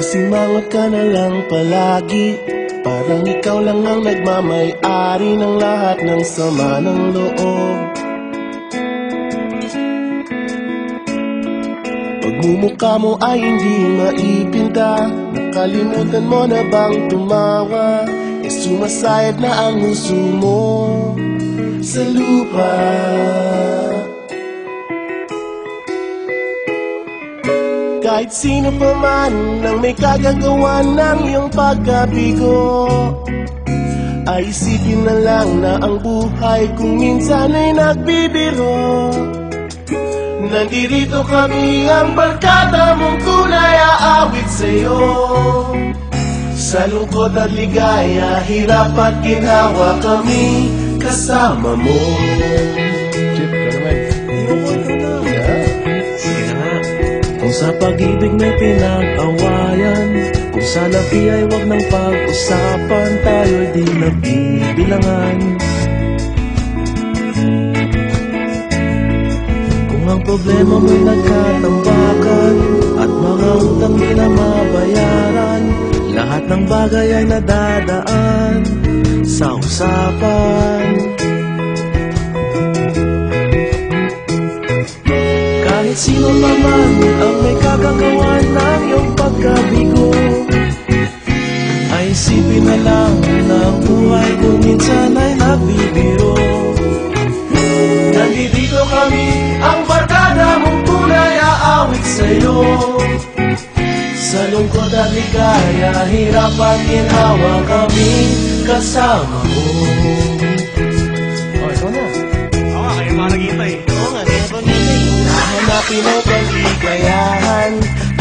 Masimangot ka na lang palagi, parang ikaw lang ang nagmamay-ari ng lahat ng sama ng loob. Pagmumukha mo ay hindi maipinta, nakalimutan mo na bang tumawa? E sumasayad na ang huso mo sa lupa. Kahit sino pa man ang may kagagawa ng iyong pagkabigo, ay isipin na lang na ang buhay kung minsan ay nagbibiro. Nandirito kami, ang barkada mong tunay aawit sa'yo. Sa lungkot at ligaya, hirap at ginhawa kami kasama mo. Kung sa pag-ibig may pinag-awayan, kung sa labi ay wag nang pag-usapan, tayo'y di nagbibilangan. Kung ang problema mo'y nagkatambakan at mga utang di na mabayaran, lahat ng bagay ay nadadaan sa usapan. Kahit sino pa man ang may kagagawa ng iyong pagkabigo, ay isipin na lang na ang buhay kung minsan ay nagbibiro. Nandito kami, ang barkada mong tunay aawit sa'yo. Sa lungkot at ligaya, hirap at ginhawa kami kasama mo. Ikaw na. Oo nga, kayo mga naghihintay. Oo nga, kaya pa nilay. Hanapin ang kaligayahan,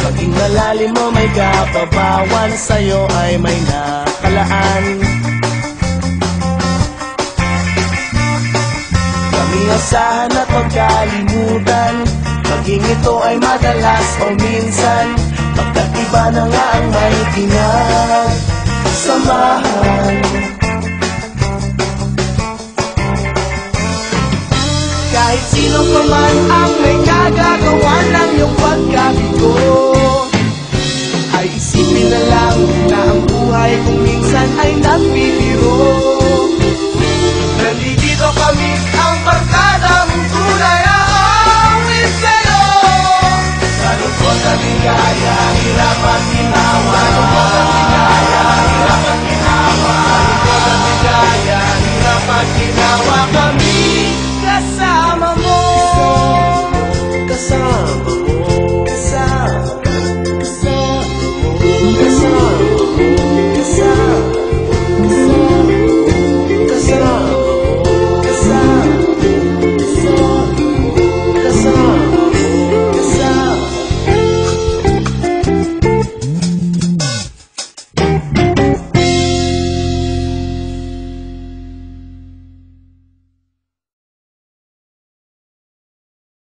maging malalim mo may kababawan, sa'yo ay may nakalaan. Kaming asahan at magkalimutan, maging ito ay madalas o minsan, pagkat iba na nga ang may pinagsamahan. Kahit sino pa man ang may kagagawa ng iyong pagkabigo, ay isipin na lang na ang buhay kung minsan ay nagbibiro.